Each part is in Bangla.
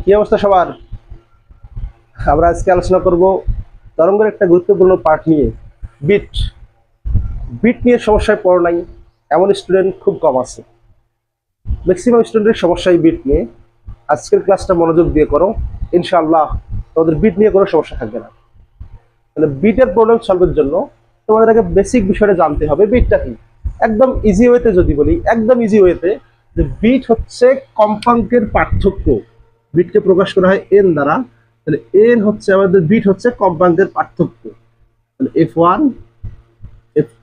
কি অবস্থা সবার? আমরা আজকে আলোচনা করব তরঙ্গের একটা গুরুত্বপূর্ণ পার্ট নিয়ে, বিট। বিট নিয়ে সমস্যায় পড়ো নাই এমন স্টুডেন্ট খুব কম আছে। ম্যাক্সিমাম স্টুডেন্টের সমস্যাই বিট নিয়ে। আজকের ক্লাসটা মনোযোগ দিয়ে করো, ইনশাআল্লাহ তোমাদের বিট নিয়ে কোনো সমস্যা থাকবে না। তাহলে বিটের প্রবলেম সলভের জন্য তোমাদের আগে বেসিক বিষয়টা জানতে হবে, বিটটা কি। একদম ইজি ওয়েতে যদি বলি, একদম ইজি ওয়েতে, যে বিট হচ্ছে কম্পাঙ্কের পার্থক্য। বিটকে প্রকাশ করা হয় এন দ্বারা। তাহলে এন হচ্ছে আমাদের বিট হচ্ছে কম্পাঙ্কের পার্থক্য। তাহলে F1 F2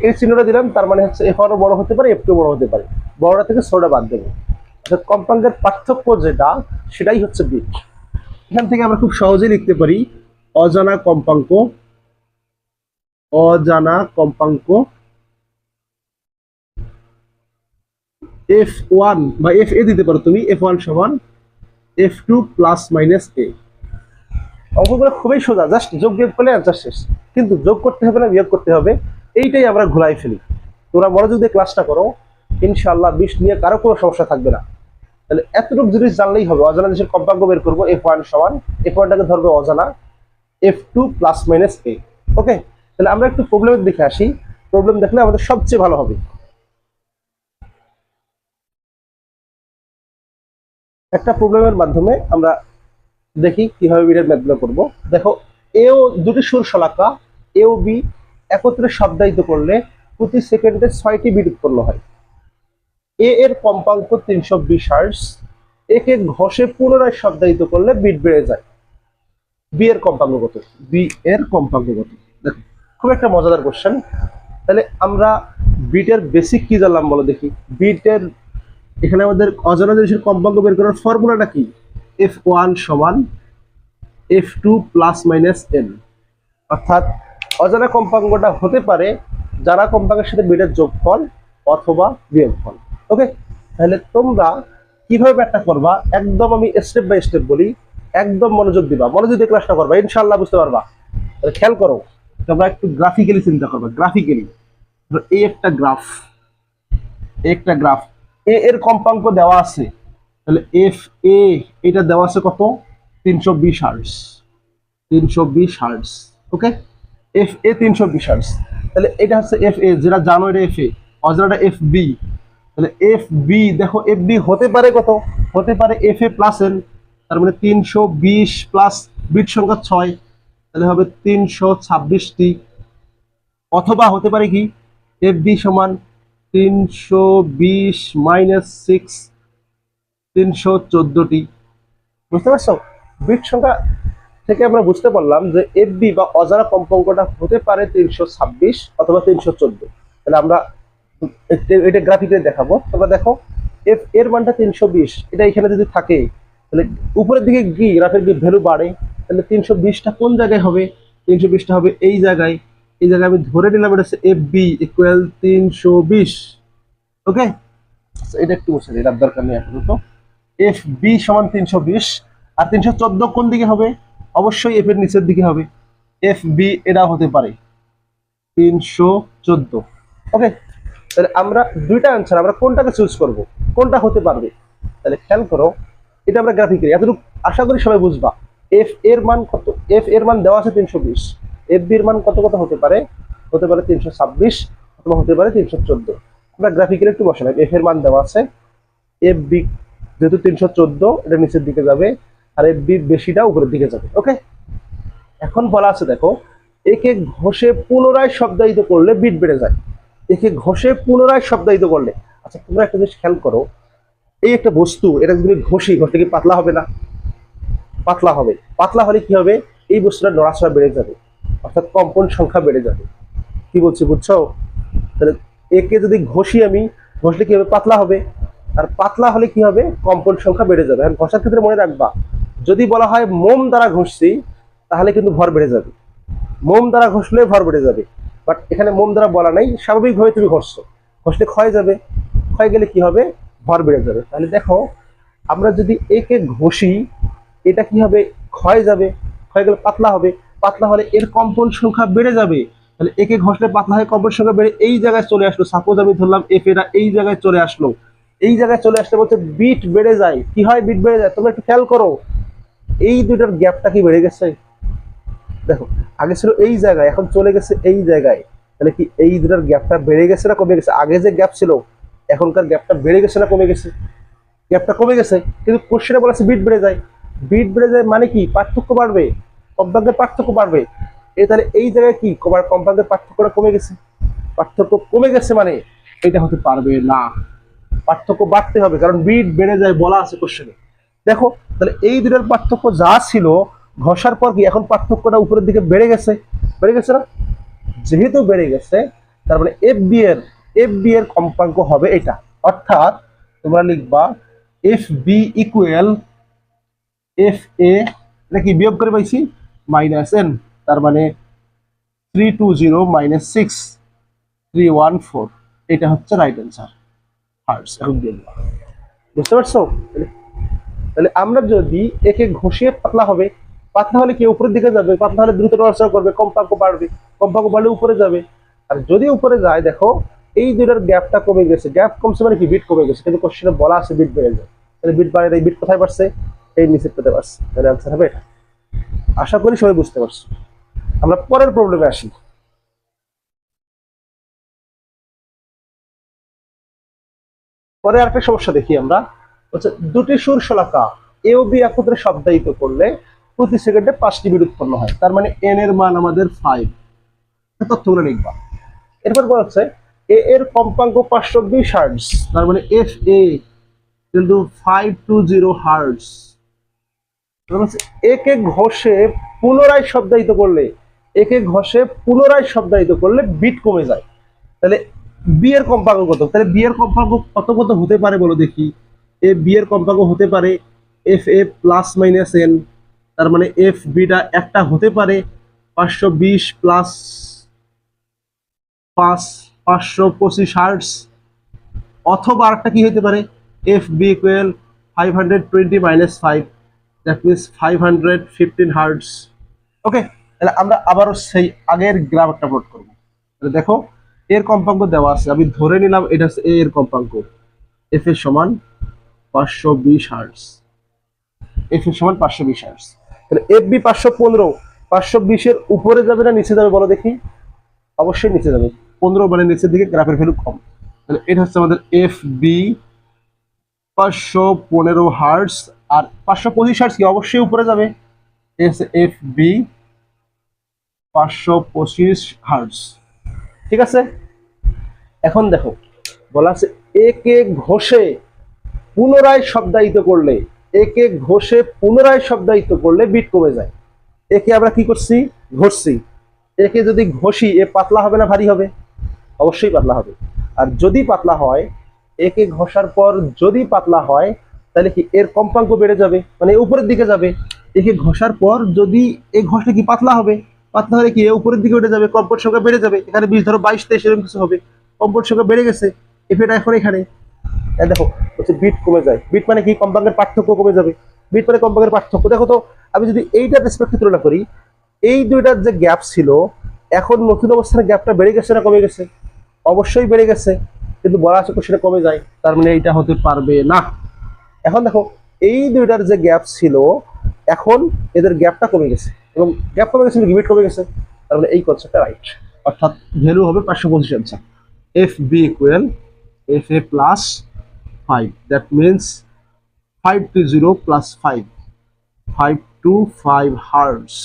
এই চিহ্নটা দিলাম, তার মানে হচ্ছে F1 বড় হতে পারে, F2 বড় হতে পারে। বড়টা থেকে ছোটটা বাদ দেবো। অর্থাৎ কম্পাঙ্কের পার্থক্য যেটা, সেটাই হচ্ছে বিট। এখান থেকে আমরা খুব সহজেই লিখতে পারি অজানা কম্পাঙ্ক, অজানা কম্পাঙ্ক F1 বা FA দিতে পারো তুমি, F1 সমান F2 প্লাস মাইনাস A। অঙ্কগুলো খুবই সোজা, জাস্ট যোগ বিয়োগ করলে অ্যান্সার শেষ। কিন্তু যোগ করতে হবে না, বিয়োগ করতে হবে, এইটাই আমরা ঘোলাই ফেলি। তোমরা মনোযোগ দিয়ে ক্লাসটা করো, ইনশাআল্লাহ বিশ নিয়ে কারো কোনো সমস্যা থাকবে না। তাহলে এতটুকু জিনিস জানলেই হবে। অজানা জিনিসের কম্পাঙ্ক বের করবো, F1 সমান, F1টাকে ধরবে অজানা, F2 প্লাস মাইনাস A। ওকে, তাহলে আমরা একটু প্রবলেমের দিকে আসি। প্রবলেম দেখলে আমাদের সবচেয়ে ভালো হবে। একটা প্রবলেমের মাধ্যমে আমরা দেখি কিভাবে বিটের ম্যাথগুলো করবো। দেখো, এও দুটি সুর শলাকা এ ও বি একত্রে শব্দায়িত করলে প্রতি সেকেন্ডে 6টি বিট উৎপন্ন হয়। এ এর কম্পাঙ্ক 320 হার্টজ। একে ঘষে পুনরায় শব্দায়িত করলে বিট বেড়ে যায়। বি এর কম্পাঙ্ক কত? বি এর কম্পাঙ্ক কত? দেখো, খুব একটা মজাদার কোশ্চেন। তাহলে আমরা বিটের বেসিক কি জানলাম বলো দেখি। বিটের এখানে আমাদের অজানা জিনিসের কম্পাঙ্ক বের করার ফর্মুলাটা কি? F1 সমান F2 প্লাস মাইনাস n। অর্থাৎ অজানা কম্পাঙ্কটা হতে পারে জানা কম্পাঙ্কের সাথে বিটের যোগফল অথবা বিয়োগফল। ওকে, তাহলে তোমরা কিভাবে ব্যাখ্যা করবা, একদম আমি স্টেপ বাই স্টেপ বলি, একদম মনোযোগ দিবা, মনোযোগ দিয়ে ক্লাসটা করবা, ইনশাআল্লাহ বুঝতে পারবা। তাহলে খেয়াল করো, তোমরা একটু গ্রাফিক্যালি চিন্তা করবা। গ্রাফিক্যালি এই একটা গ্রাফ, একটা গ্রাফ এ এর কম্পাঙ্ক দেওয়া আছে। তাহলে এফ এ এটা দেওয়া আছে কত? 320 হার্টজ। 320 হার্টজ। ওকে, এফ এ 320 হার্টজ। তাহলে এটা হচ্ছে এফ এ, যেটা জানো এটা এফ এ, অজানাটা এফ বি। তাহলে এফ বি, দেখো এফ বি হতে পারে কত? হতে পারে এফ এ প্লাস এন। তার মানে 320 প্লাস বিট সংখ্যা 6, তাহলে হবে 326টি। অথবা হতে পারে কি, এফ বি সমান 320 মাইনাস 6, 314টি। বুঝতে পারছো? বিট সংখ্যা থেকে আমরা বুঝতে পারলাম যে এফ বি বা অজানা কম্পাঙ্কটা হতে পারে 326 অথবা 314। তাহলে আমরা এটা গ্রাফিক্যালি দেখাবো। তোমরা দেখো, এফ এর মানটা 320, এটা এখানে যদি থাকে তাহলে উপরের দিকে কি গ্রাফের কি ভ্যালু বাড়ে। তাহলে 320টা কোন জায়গায় হবে? 320টা হবে এই জায়গায়। এই জায়গায় আমি ধরে নিলাম এটা হচ্ছে এফ বি ইকুয়াল 320। ওকে, এটা একটু বসে এটার দরকার নেই আপাতত। এফ বি সমান 320, আর 314 কোন দিকে হবে? অবশ্যই এফ এর নিচের দিকে হবে। এফ বি এটা হতে পারে 314। ওকে, তাহলে আমরা দুইটা অ্যান্সার, আমরা কোনটাকে চুজ করব, কোনটা হতে পারবে। তাহলে খেয়াল করো, এটা আমরা গ্রাফিক্যালি এতটুকু আশা করি সবাই বুঝবা। এফ এর মান কত? এফ এর মান দেওয়া আছে 320। এফ বি এর মান কত কত হতে পারে? হতে পারে 326 অথবা হতে পারে 314। আমরা গ্রাফিক্যালি একটু বসালাম, এফ এর মান দেওয়া আছে, এফ বি যেহেতু 314 এটা নিচের দিকে যাবে, আর এফ বি বেশিটা উপরের দিকে যাবে। ওকে, এখন বলা আছে দেখো, একে ঘষে পুনরায় শব্দায়িত করলে বিট বেড়ে যায়। একে ঘষে পুনরায় শব্দায়িত করলে, আচ্ছা তোমরা একটা জিনিস খেয়াল করো, এই একটা বস্তু, এটা যদি ঘষি, ঘষলে কি পাতলা হবে না? পাতলা হবে। পাতলা হলে কি হবে? এই বস্তুটা নড়াচড়া বেড়ে যাবে, অর্থাৎ কম্পন সংখ্যা বেড়ে যাবে। কি বলছি বুঝছো? তাহলে একে যদি ঘষি আমি, ঘষলে কি হবে? পাতলা হবে। আর পাতলা হলে কি হবে? কম্পন সংখ্যা বেড়ে যাবে। এখন ঘষার ক্ষেত্রে মনে রাখবা, যদি বলা হয় মোম দ্বারা ঘষছি, তাহলে কিন্তু ভর বেড়ে যাবে। মোম দ্বারা ঘষলে ভর বেড়ে যাবে। বাট এখানে মোম দ্বারা বলা নাই, স্বাভাবিকভাবে তুমি ঘষছো, ঘষলে ক্ষয় যাবে। ক্ষয় গেলে কি হবে? ভর বেড়ে যাবে। তাহলে দেখো, আমরা যদি একে ঘষি, এটা কি হবে? ক্ষয় যাবে। ক্ষয় গেলে পাতলা হবে। পাতলা হলে এর কম্পন সংখ্যা বেড়ে যাবে। তাহলে একে ঘষলে পাতলা হয়, কম্পন সংখ্যা বেড়ে এই জায়গায় চলে আসলো। সাপোজ আমি ধরলাম এফ এটা এই জায়গায় চলে আসলো। এই জায়গায় চলে আসলে বলছে বিট বেড়ে যায়। কি হয়? বিট বেড়ে যায়। তোমরা একটু খেয়াল করো, এই দুইটার গ্যাপটা কি বেড়ে গেছে? দেখো, আগে ছিল এই জায়গায়, এখন চলে গেছে এই জায়গায়। তাহলে কি এই দুটার গ্যাপটা বেড়ে গেছে না কমে গেছে? আগে যে গ্যাপ ছিল, এখনকার গ্যাপটা বেড়ে গেছে না কমে গেছে? গ্যাপটা কমে গেছে, কিন্তু কোশ্চেনে বলেছে বিট বেড়ে যায়। বিট বেড়ে যায় মানে কি? পার্থক্য বাড়বে, কম্পাঙ্কের পার্থক্য বাড়বে। তাহলে এই জায়গায় কি কম্পাঙ্কের পার্থক্যটা কমে গেছে? পার্থক্য কমে গেছে মানে এটা হতে পারবে না, পার্থক্য বাড়তে হবে, কারণ বিট বেড়ে যায় বলা আছে কোশ্চেনে। দেখো, তাহলে এই দুটার পার্থক্য যা ছিল ঘষার পর কি এখন পার্থক্যটা উপরের দিকে বেড়ে গেছে? বেড়ে গেছে না? যেহেতু বেড়ে গেছে, তার মানে এফ বি এর কম্পাঙ্ক হবে এটা। অর্থাৎ তোমরা লিখবা F B equal F A, নাকি বিয়োগ করে পাইছি মাইনাস এন, তার মানে 320 মাইনাস 6314, এটা হচ্ছে রাইট অ্যান্সার, হার্টস। এখন দিয়ে দিলাম, বুঝতে পারছো? তাহলে আমরা যদি একে ঘষিয়ে পাতলা হবে, পাতলা হলে কি উপরের দিকে যাবে, পাতলা হলে দ্রুত নড়াচড়া করবে, কম্পাঙ্ক বাড়বে, কম্পাঙ্ক বাড়লে উপরে যাবে। আর যদি উপরে যায়, দেখো এই দুটার গ্যাপটা কমে গেছে। গ্যাপ কমছে মানে কি? বিট কমে গেছে, কিন্তু কোশ্চেনে বলা আছে বিট বেড়ে যায়। তাহলে বিট বাড়ে, বিট কোথায় পারছে? এই নিচে পেতে পারছে। তাহলে অ্যান্সার হবে এটা। আশা করি সবাই বুঝতে পারছো। আমরা পরের প্রবলেমে আসি। পরে আরেকটা সমস্যা দেখি আমরা, হচ্ছে দুটি সুর শলাকা এ ও বি একত্রে শব্দায়িত করলে প্রতি সেকেন্ডে 5টি বিট উৎপন্ন হয়। তার মানে এন এর মান আমাদের 5, তথ্যগুলো লিখবা। এরপর বলা হচ্ছে এ এর কম্পাঙ্ক 520 হার্টজ, তার মানে এফ এ কিন্তু 520 হার্টজ। একে ঘষে পুনরায় শব্দায়িত করলে, একে ঘষে পুনরায় শব্দায়িত করলে বিট কমে যায়। তাহলে বি এর কম্পাঙ্ক কত? তাহলে বি এর কম্পাঙ্ক কত কত হতে পারে বলো দেখি? এ বি এর কম্পাঙ্ক হতে পারে F A plus minus N, তার মানে এফ বিটা একটা হতে পারে 520 প্লাস 525 হার্টস, অথবা আরেকটা কি হতে পারে F B equal 520 minus 5, that means 515 hearts. Okay, তাহলে আমরা আবারও সেই আগের গ্রাফটা প্লট করবো। দেখো, এর কম্পাঙ্ক দেওয়া আছে, আমি ধরে নিলাম এটা হচ্ছে এ এর কম্পাঙ্ক, এফ এর সমান 520 হার্টস, এফ এর সমান 520 হার্টস। তাহলে এফ বি 515, 520 এর উপরে যাবে না নিচে যাবে বলো দেখি? অবশ্যই নিচে যাবে, 15 মানে নিচের দিকে, গ্রাফের ভ্যালু কম। তাহলে এটা হচ্ছে আমাদের এফ বি 515 হার্টস, আর 525 হার্টস কি অবশ্যই উপরে যাবে, এফ বি 525 হার্টস। ঠিক আছে, এখন দেখো বলা আছে একে ঘষে পুনরায় শব্দায়িত করলে, একে ঘষে পুনরায় শব্দায়িত করলে বিট কমে যায়। একে আমরা কি করছি? ঘষছি। একে যদি ঘষি, এ পাতলা হবে না ভারী হবে? অবশ্যই পাতলা হবে। আর যদি পাতলা হয়, একে ঘষার পর যদি পাতলা হয়, তাহলে কি এর কম্পাঙ্ক বেড়ে যাবে, মানে উপরের দিকে যাবে। একে ঘষার পর যদি এ ঘষলে কি পাতলা হবে, পাতলা হলে কি এ উপরের দিকে উঠে যাবে, কম্পন সংখ্যা বেড়ে যাবে। এখানে 20 ধরো 22 23 এরকম কিছু হবে, কম্পন সংখ্যা বেড়ে গেছে, এফেটা এখন এখানে। দেখো হচ্ছে বিট কমে যায়। বিট মানে কি? কম্পাঙ্কের পার্থক্য কমে যাবে। বিট মানে কম্পাঙ্কের পার্থক্য। দেখো তো, আমি যদি এইটার রেসপেক্টে তুলনা করি, এই দুইটার যে গ্যাপ ছিল, এখন নতুন অবস্থানে গ্যাপটা বেড়ে গেছে না কমে গেছে? অবশ্যই বেড়ে গেছে, কিন্তু বলা আছে সেটা কমে যায়, তার মানে এইটা হতে পারবে না। এখন দেখো, এই দুইটার যে গ্যাপ ছিল, এখন এদের গ্যাপটা কমে গেছে, এবং গ্যাপ কমে গেছে, লিমিট কমে গেছে, তার মানে এই কনসেপ্টটা রাইট। অর্থাৎ ভ্যালু হবে 525 answer. F B equal F A plus 5, that means 520 plus 5, 525 hearts.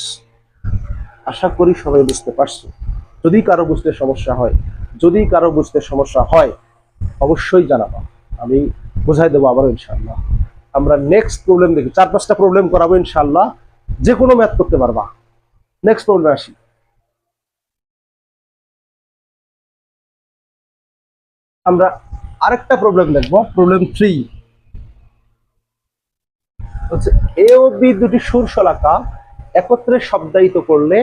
আশা করি সবাই বুঝতে পারছো। যদি কারো বুঝতে সমস্যা হয় অবশ্যই জানাবা, আমি বোঝাই দেবো আবারও ইনশাআল্লাহ। আমরা নেক্সট প্রবলেম দেখি, 4-5টা প্রবলেম করাবো ইনশাআল্লাহ, যে কোনো ম্যাথ করতে পারবা। নেক্সট প্রবলেমে আসি। আমরা আরেকটা প্রবলেম দেখবো, প্রবলেম 3 হচ্ছে এ ও বি দুটি সুর শলাকা একত্রে শব্দায়িত করলে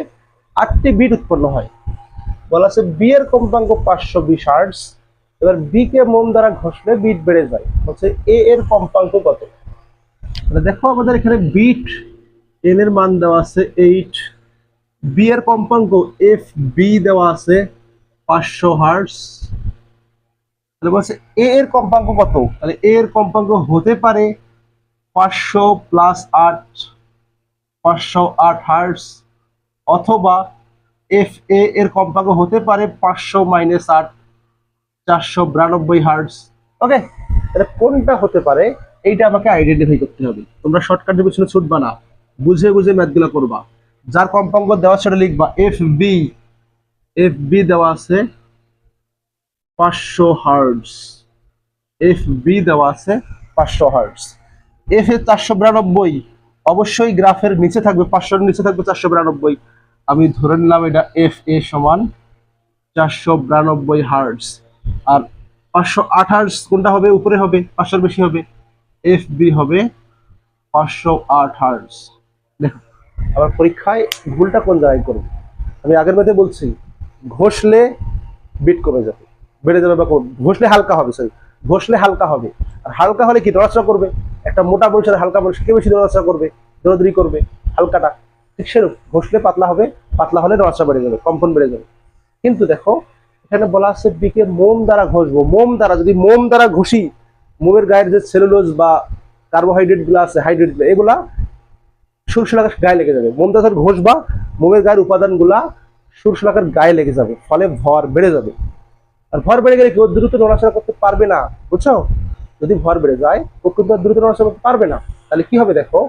8টি বিট উৎপন্ন হয়। বলা আছে বি এর কম্পাঙ্ক 520 হার্টজ, এবার বি কে মোম দ্বারা ঘষলে বিট বেড়ে যায়। হচ্ছে এ এর কম্পাঙ্ক কত? দেখো আমাদের এখানে বিট এন এর মান দেওয়া আছে 8, বি এর কম্পাঙ্ক এফ বি দেওয়া আছে 500 হার্টজ, তাহলে বলছে এ এর কম্পাঙ্ক কত, তাহলে এ এর কম্পাঙ্ক হতে পারে 500 প্লাস 8, 508 হার্টজ, অথবা এফ এ এর কম্পাঙ্ক হতে পারে 500 মাইনাস 8, 492 হার্টজ। ওকে, তাহলে কোনটা হতে পারে এইটা আমাকে আইডেন্টিফাই করতে হবে। তোমরা শর্টকাটের পিছনে ছুটবা না, বুঝে বুঝে ম্যাথগুলো করবা। যার কম্পাঙ্ক দেওয়া সেটা লিখবা এফ বি। এফ বি দেওয়া আছে 500 হার্টজ, এফ বি দেওয়া আছে 500 হার্টজ। এফ এ 492, অবশ্যই গ্রাফের নিচে থাকবে, 500 নিচে থাকবে 492। আমি ধরে নিলাম এটা এফ এ সমান 492 হার্টজ। আর 508 হার্টজ কোনটা হবে, উপরে হবে, 500 বেশি হবে, এফ বি হবে 508 হার্টজ। দেখো আবার পরীক্ষায় ভুলটা কোন জায়গায় করবে, আমি আগের মধ্যে বলছি ঘষলে বিট কমে যাবে, বেড়ে যাবে, বা ঘষলে হালকা হবে, সরি ঘষলে হালকা হবে। আর হালকা হলে কি নড়াচড়া করবে, একটা মোটা মানুষের হালকা মানুষকে বেশি নড়াচড়া করবে, দৌড়াদৌড়ি করবে, হালকাটা ঠিক সেরকম ঘষলে পাতলা হবে, পাতলা হলে নড়াচড়া বেড়ে যাবে, কম্পন বেড়ে যাবে। কিন্তু দেখো এখানে বলা আছে বিকে মোম দ্বারা ঘষবো, মোম দ্বারা, যদি মোম দ্বারা ঘষি, মোমের গায়ের যে সেলুলোজ বা কার্বোহাইড্রেট গুলো আছে, হাইড্রেট গুলো, এগুলা সুরশলাকার গায়ে লেগে যাবে। মোম দ্বারা ঘষবা, মোমের গায়ের উপাদান গুলা সুরশলাকার গায়ে লেগে যাবে, ফলে ভর বেড়ে যাবে। আর ভর বেড়ে গেলে কেউ দ্রুত নড়াচড়া করতে পারবে না, বুঝছো? যদি ভর বেড়ে যায় ও কিন্তু দ্রুত নড়াচড়া করতে পারবে না। তাহলে কি হবে দেখো,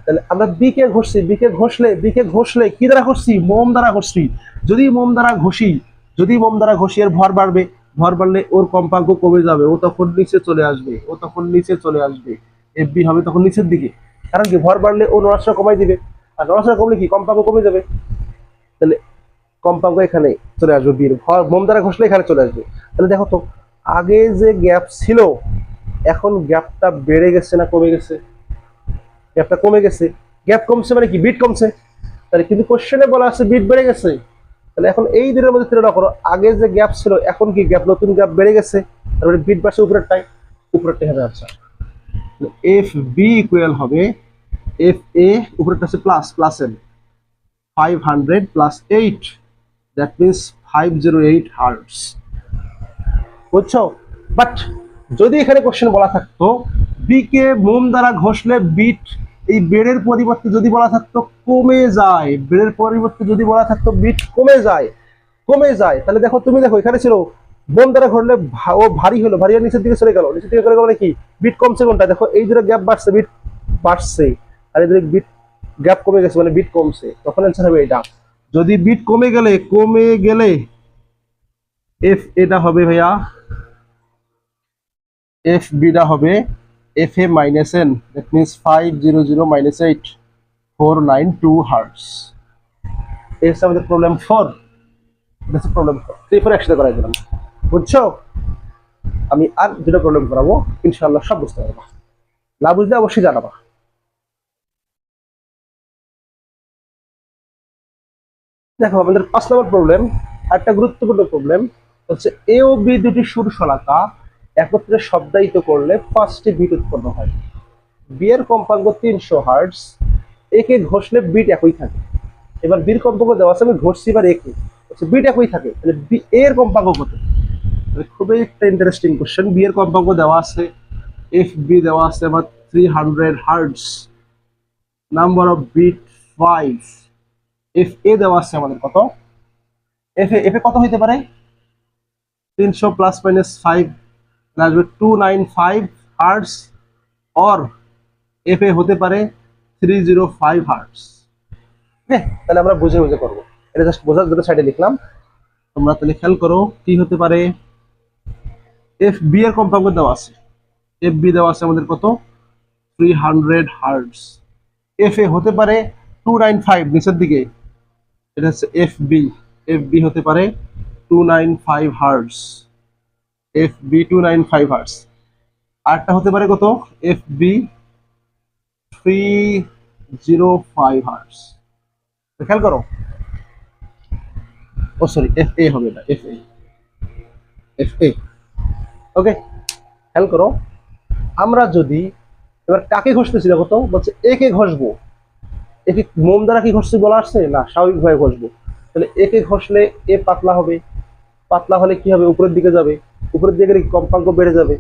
তাহলে আমরা বিকে ঘষছি, বিকে ঘষলে কি দ্বারা ঘষছি, মোম দ্বারা ঘষছি। যদি মোম দ্বারা ঘষি, যদি মোম দ্বারা ঘষি এর ভর বাড়বে, ভর বাড়লে ওর কম্পাঙ্ক কমে যাবে, ও তখন নিচে চলে আসবে, ও তখন নিচে চলে আসবে, এফ বি হবে তখন নিচের দিকে। কারণ কি ভর বাড়লে ও নড়াচড়া কমাই দিবে, আর নড়াচড়া কমলে কি কম্পাঙ্ক কমে যাবে। তাহলে কম্পাঙ্ক এখানে চলে আসবে, বির ভর মোম দ্বারা ঘষলে এখানে চলে আসবে। তাহলে দেখো তো আগে যে গ্যাপ ছিল এখন গ্যাপটা বেড়ে গেছে না কমে গেছে, গ্যাপটা কমে গেছে। গ্যাপ কমছে মানে কি বিট কমছে, তাহলে কিন্তু কোশ্চেনে বলা আছে বিট বেড়ে গেছে। তাহলে এখন এই দুটোর মধ্যে তুলনা করো, আগে যে গ্যাপ ছিল এখন কি গ্যাপ, নতুন গ্যাপ বেড়ে গেছে, তারপরে বিট বাড়ছে উপরেরটাই, উপরেরটাই হবে। আচ্ছা এফ বি ইকুয়াল হবে এফ এ, উপরেরটা আছে plus, plus N 500 plus 8, that means 508 hertz, বুঝছো? বাট যদি এখানে কোশ্চেন বলা থাকতো বি কে মোম দ্বারা ঘষলে বিট, এই বেড়ের পরিবর্তে যদি বলা থাকতো কমে যায়, বেড়ের পরিবর্তে যদি বলা থাকতো বিট কমে যায়, কমে যায়, তাহলে দেখো তুমি দেখো এখানে ছিল মোম দ্বারা ঘষলে ও ভারী হলো, ভারী নিচের দিকে চলে গেল, নিচের দিকে চলে গেল মানে কি বিট কমছে কোনটা, দেখো এই দুটো গ্যাপ বাড়ছে, বিট বাড়ছে, আর এই দুটো বিট গ্যাপ কমে গেছে মানে বিট কমছে, তখন অ্যান্সার হবে এটা। যদি বিট কমে গেলে এফ এটা হবে ভাইয়া, এফ বিটা হবে F A minus N, that means 500 minus 8, 492 hertz. এই হচ্ছে আমাদের প্রবলেম 4, প্রবলেম 3 4 একসাথে করাই দিলাম, বুঝছো? আমি আর দুটো প্রবলেম করাবো, ইনশাআল্লাহ সব বুঝতে পারবা, না বুঝলে অবশ্যই জানাবা। দেখো আমাদের 5 নম্বর প্রবলেম, একটা গুরুত্বপূর্ণ প্রবলেম হচ্ছে এ ও বি দুটি সুর শলাকা একত্রে শব্দায়িত করলে 5টি বিট উৎপন্ন হয়। বি এর কম্পাঙ্ক 300 হার্টজ, একে ঘষলে বিট একই থাকে। এবার বির কম্পাঙ্ক দেওয়া আছে, আমি ঘষছি এবার একে, বিট একই থাকে, তাহলে বি এর কম্পাঙ্ক কত? খুবই একটা ইন্টারেস্টিং কোশ্চেন। বি এর কম্পাঙ্ক দেওয়া আছে, এফ বি দেওয়া আছে আমার 300 hertz, number of beat 5, F A দেওয়া আছে আমাদের কত, এফ এ কত হইতে পারে, 300 প্লাস মাইনাস 5 আসবে 295 হার্টজ, অর এফ এ হতে পারে 305 হার্টজ। হ্যাঁ, তাহলে আমরা বুঝে বুঝে করবো, এটা জাস্ট বোঝার জন্য সাইডে লিখলাম। তোমরা তাহলে খেয়াল করো কি হতে পারে। এফ বি এর কম্পাঙ্ক দেওয়া আছে, এফ বি দেওয়া আছে আমাদের কত 300 হার্টজ, এফ এ হতে পারে 295 নিচের দিকে, এটা হচ্ছে এফ বি, এফ বি হতে পারে 295 হার্টজ, এফ বি 295 হার্টজ। আরেকটা হতে পারে কত, এফ বি 305 হার্টজ। খেয়াল করো, ও সরি এফ এ হবে না, এফ এ, এফ এ। ওকে, খেয়াল করো আমরা যদি এবার কাকে ঘষতেছি, দেখো তো বলছে একে ঘষবো, একে মোম দ্বারা কি ঘষছি বলা আসছে না, স্বাভাবিকভাবে ঘষবো। তাহলে একে ঘষলে এ পাতলা হবে, পাতলা হলে কি হবে, উপরের দিকে যাবে, উপরের দিকে গেলে কম্পাঙ্ক বেড়ে যাবে,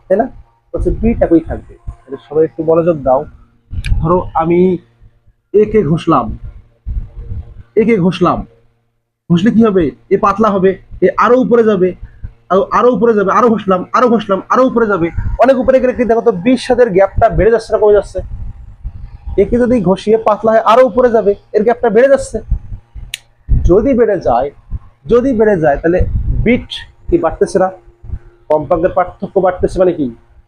তাই না? হচ্ছে বিট একই থাকবে। তাহলে সবাই একটু মনোযোগ দাও। ধরো আমি একে ঘষলাম, একে ঘষলাম, ঘষলে কি হবে, এ পাতলা হবে, এ আরো উপরে যাবে, আরো উপরে যাবে, আরো ঘষলাম, আরো ঘষলাম, আরো উপরে যাবে, অনেক উপরে গেলে কি দেখো তো 20 সাথে গ্যাপটা বেড়ে যাচ্ছে না কমে যাচ্ছে? একে যদি ঘষিয়ে পাতলা হয় আরো উপরে যাবে, এর গ্যাপটা বেড়ে যাচ্ছে। যদি বেড়ে যায়, যদি বেড়ে যায় তাহলে বিট কি বাড়তেছে না? কম্পাঙ্কের পার্থক্য বাড়তেছে মানে কি,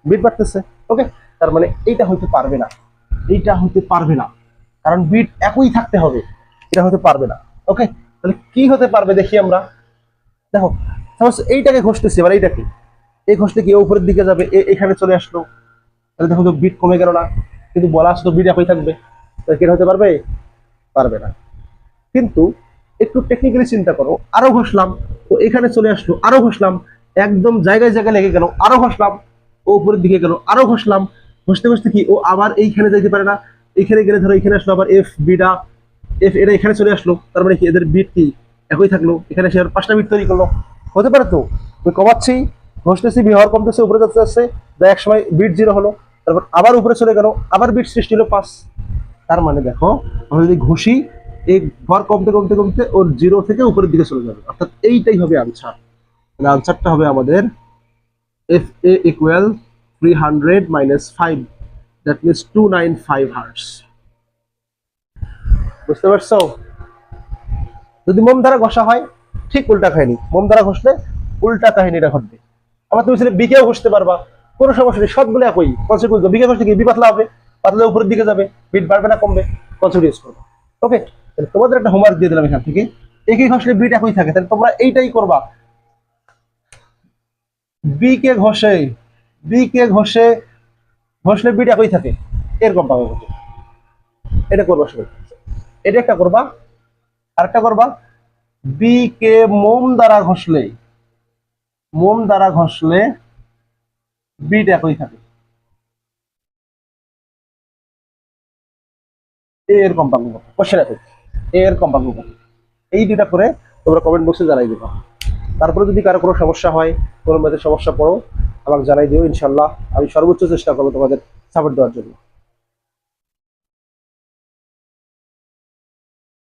বিট বাড়তেছে। ওকে, তার মানে এইটা হইতে পারবে না, এইটা হইতে পারবে না, কারণ বিট একই থাকতে হবে, এটা হতে পারবে না। ওকে, তাহলে কি হতে পারবে দেখি আমরা। দেখো সাপোজ এইটাকে ঘষতেছি, এবার এইটাকে এই ঘষলে কি উপরের দিকে যাবে, এখানে চলে আসলো, তাহলে দেখো তো বিট কমে গেল না, কিন্তু বলা আসতো বিট একই থাকবে, তাহলে কি হতে পারবে? পারবে না। কিন্তু একটু টেকনিক্যালি চিন্তা করো, আরো ঘষলাম, ও এখানে চলে আসলো, আরো ঘষলাম, একদম জায়গায় জায়গায় লেগে গেল, আরো ঘষলাম, ও উপরের দিকে গেল, আরো ঘষলাম, ঘষতে ঘষতে কি ও আবার এইখানে যাইতে পারে না? এইখানে গেলে ধরো এখানে আসলো, আবার এফ বিটা, এফ এটা এখানে চলে আসলো, তার মানে কি এদের বিট কি একই থাকলো, এখানে সে আর 5টা বিট তৈরি করলো। হতে পারে তো, আমি কমাচ্ছি, ঘষতেছি, বিহার কমতেছে, উপরে যাচ্ছে যাচ্ছে, এক সময় বিট 0 হলো, তারপর আবার উপরে চলে গেল, আবার বিট সৃষ্টি হলো 5। তার মানে দেখো আমরা যদি ঘষি, এই ভর কমতে কমতে কমতে ওর 0 থেকে উপরের দিকে চলে যাবে, অর্থাৎ এইটাই হবে আনসার। মানে আনসারটা হবে আমাদের F A equal 300 minus 5, that means 295 hertz. বুঝতে পারছো? যদি মোম দ্বারা ঘষা হয় ঠিক উল্টা কাহিনী, মোম দ্বারা ঘষলে উল্টা কাহিনীটা ঘটবে। আবার তুমি ছেলে বিকেও ঘষতে পারবা, কোনো সমস্যা নেই, সবগুলো একই কনসিকুয়েন্স। বিকে ঘষলে কি বি পাতলা হবে, পাতলা উপরের দিকে যাবে, বিট বাড়বে না কমবে, কনসিকুয়েন্স করবে। ওকে, তাহলে তোমাদের একটা হোমওয়ার্ক দিয়ে দিলাম এখান থেকে, একই ঘষলে বিট একই থাকে, তাহলে তোমরা এইটাই করবা। বি কে ঘষে, বি কে ঘষে ঘষলে বিট একই থাকে, এরকম পাবে, এটা করবা সবাই। এটা একটা করবা, আরেকটা করবা, বি কে মোম দ্বারা ঘষলে, মোম দ্বারা ঘষলে বিট একই থাকে, এর কম্পাঙ্ক কত, কোশ্চেন আছে, এর কম্পাঙ্ক কত। এই দুটা করে তোমরা কমেন্ট বক্সে জানাই দিবা। তারপরে যদি কারো কোনো সমস্যা হয়, কোনো ম্যাথের সমস্যা পড়ো, আমাকে জানাই দিও, ইনশাল্লাহ আমি সর্বোচ্চ চেষ্টা করবো তোমাদের সাপোর্ট দেওয়ার জন্য।